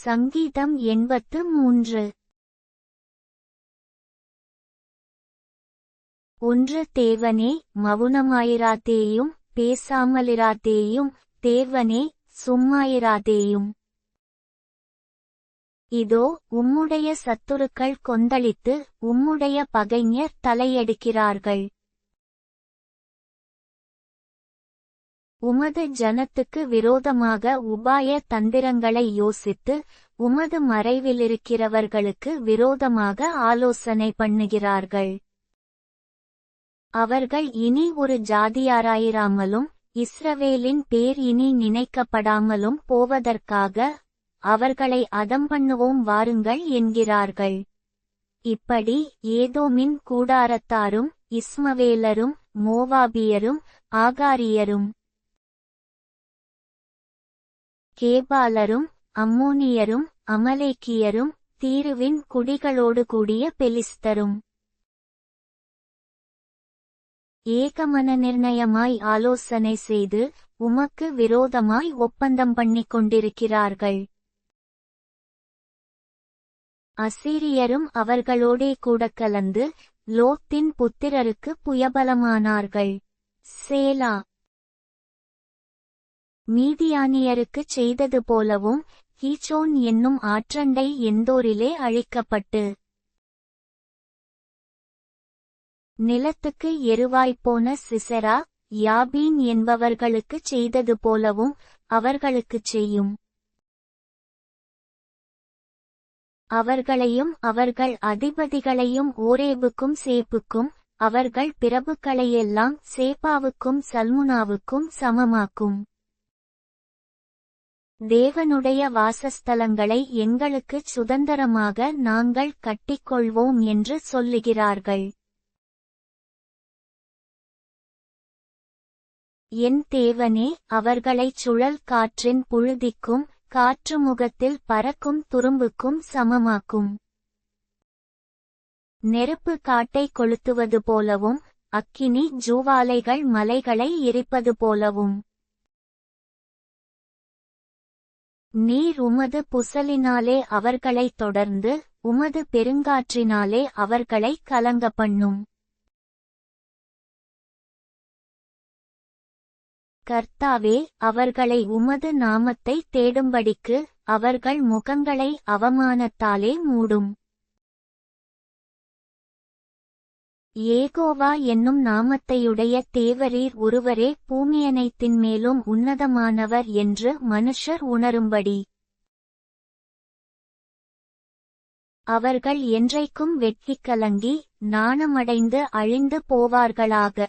சங்கீதம் 83. 1. தேவனே, மவுனமாயிராதேயும், பேசாமலிராதேயும், தேவனே, சும்மாயிராதேயும். இதோ, உம்முடைய சத்துருக்கள் கொந்தளித்து, உம்முடைய பகைஞர் தலையெடுக்கிறார்கள். உமது ஜனத்துக்கு விரோதமாக உபாய தந்திரங்களை யோசித்து, உமது மறைவிலிருக்கிறவர்களுக்கு விரோதமாக ஆலோசனை பண்ணுகிறார்கள். அவர்கள் இனி ஒரு ஜாதியாராயிராமலும், இஸ்ரவேலின் பேர் இனி நினைக்கப்படாமலும் போவதற்காக, அவர்களை அதம்பண்ணுவோம் வாருங்கள் என்கிறார்கள். இப்படி ஏதோமின் கூடாரத்தாரும், இஸ்மவேலரும், மோவாபியரும், ஆகாரியரும், கேபாலரும், அம்மோனியரும், அமலேக்கியரும், தீருவின் குடிகளோடு கூடிய பெலிஸ்தரும் ஏகமன நிர்ணயமாய் ஆலோசனை செய்து, உமக்கு விரோதமாய் ஒப்பந்தம் பண்ணிக் கொண்டிருக்கிறார்கள். அசீரியரும் அவர்களோடே கூட கலந்து, லோத்தின் புத்திரருக்கு புயபலமானார்கள். சேலா. மீதியானியருக்குச் செய்தது போலவும், கீச்சோன் என்னும் ஆற்றண்டை எந்தோரிலே அழிக்கப்பட்டு, நிலத்துக்கு எருவாய்ப்போன சிசெரா, யாபீன் என்பவர்களுக்குச் செய்தது போலவும் அவர்களுக்குச் செய்யும். அவர்களையும் அவர்கள் அதிபதிகளையும் ஓரேபுக்கும் சேப்புக்கும், அவர்கள் பிரபுக்களையெல்லாம் சேபாவுக்கும் சல்முனாவுக்கும் சமமாக்கும். தேவனுடைய வாசஸ்தலங்களை எங்களுக்குச் சுதந்தரமாக நாங்கள் கட்டிக்கொள்வோம் என்று சொல்லுகிறார்கள். என் தேவனே, அவர்களைச் சுழல் காற்றின் புழுதிக்கும், காற்று முகத்தில் பறக்கும் துரும்புக்கும் சமமாக்கும். நெருப்பு காட்டை கொளுத்துவது போலவும், அக்கினி ஜூவாலைகள் மலைகளை எரிப்பது போலவும். நீர் உமது புசலினாலே அவர்களைத் தொடர்ந்து, உமது பெருங்காற்றினாலே அவர்களை கலங்கப்பண்ணும். கர்த்தாவே, அவர்களை உமது நாமத்தை தேடும்படிக்கு, அவர்கள் முகங்களை அவமானத்தாலே மூடும். யேகோவா என்னும் நாமத்தையுடைய தேவரீர் ஒருவரே பூமியனைத்தின் மேலும் உன்னதமானவர் என்று மனுஷர் உணரும்படி. அவர்கள் என்றைக்கும் வெட்கிக் கலங்கி, நாணமடைந்து அழிந்து போவார்களாக.